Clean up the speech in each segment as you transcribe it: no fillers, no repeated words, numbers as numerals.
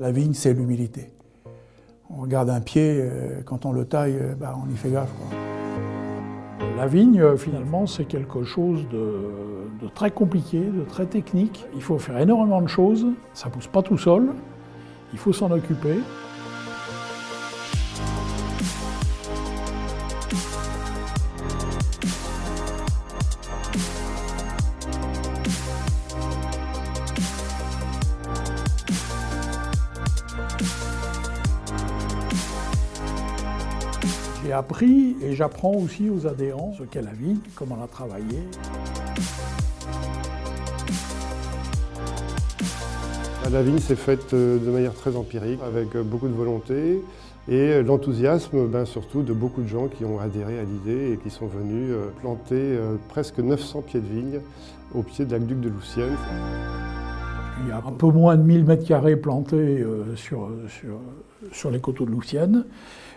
La vigne, c'est l'humilité. On regarde un pied, quand on le taille, on y fait gaffe, quoi. La vigne, finalement, c'est quelque chose de très compliqué, de très technique. Il faut faire énormément de choses, ça ne pousse pas tout seul, il faut s'en occuper. J'ai appris et j'apprends aussi aux adhérents ce qu'est la vigne, comment la travailler. La vigne s'est faite de manière très empirique, avec beaucoup de volonté et l'enthousiasme surtout de beaucoup de gens qui ont adhéré à l'idée et qui sont venus planter presque 900 pieds de vigne au pied de l'aqueduc de Louvciennes. Il y a un peu moins de 1000 m² plantés sur les coteaux de Louvciennes.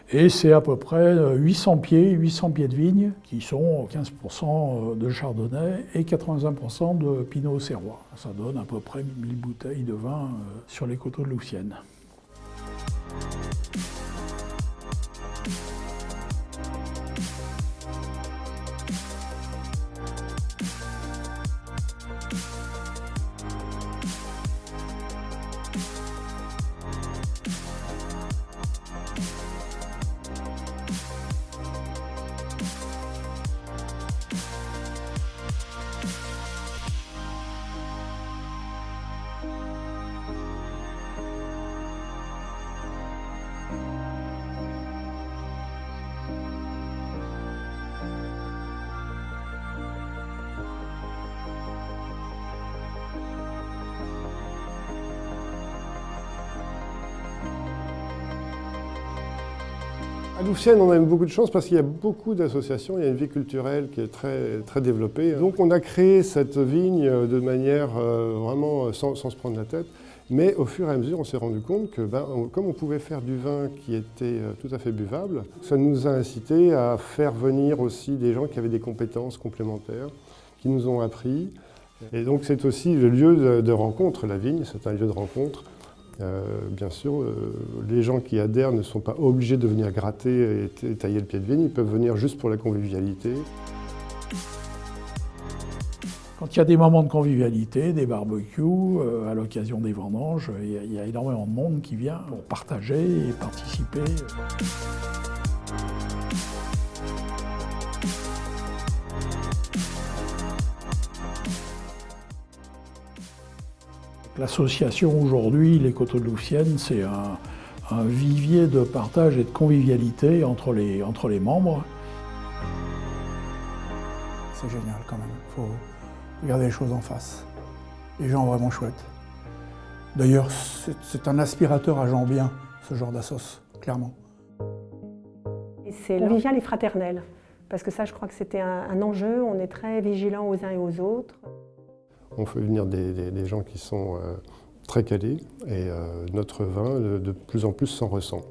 Et c'est à peu près 800 pieds de vigne qui sont 15% de chardonnay et 85% de pinot auxerrois. Ça donne à peu près 1000 bouteilles de vin sur les coteaux de Louvciennes. À Louvciennes, on a eu beaucoup de chance parce qu'il y a beaucoup d'associations, il y a une vie culturelle qui est très, très développée. Donc on a créé cette vigne de manière vraiment sans se prendre la tête. Mais au fur et à mesure, on s'est rendu compte que comme on pouvait faire du vin qui était tout à fait buvable, ça nous a incité à faire venir aussi des gens qui avaient des compétences complémentaires, qui nous ont appris. Et donc c'est aussi le lieu de rencontre, la vigne, c'est un lieu de rencontre. Bien sûr, les gens qui adhèrent ne sont pas obligés de venir gratter et tailler le pied de vigne, ils peuvent venir juste pour la convivialité. Quand il y a des moments de convivialité, des barbecues, à l'occasion des vendanges, il y a énormément de monde qui vient pour partager et participer. L'association aujourd'hui, les Coteaux de Louvciennes, c'est un vivier de partage et de convivialité entre les membres. C'est génial quand même, il faut regarder les choses en face. Les gens vraiment chouettes. D'ailleurs, c'est un aspirateur à gens bien, ce genre d'assos, clairement. C'est convivial et fraternel, parce que ça, je crois que c'était un enjeu. On est très vigilants aux uns et aux autres. On fait venir des gens qui sont très calés et notre vin de plus en plus s'en ressent.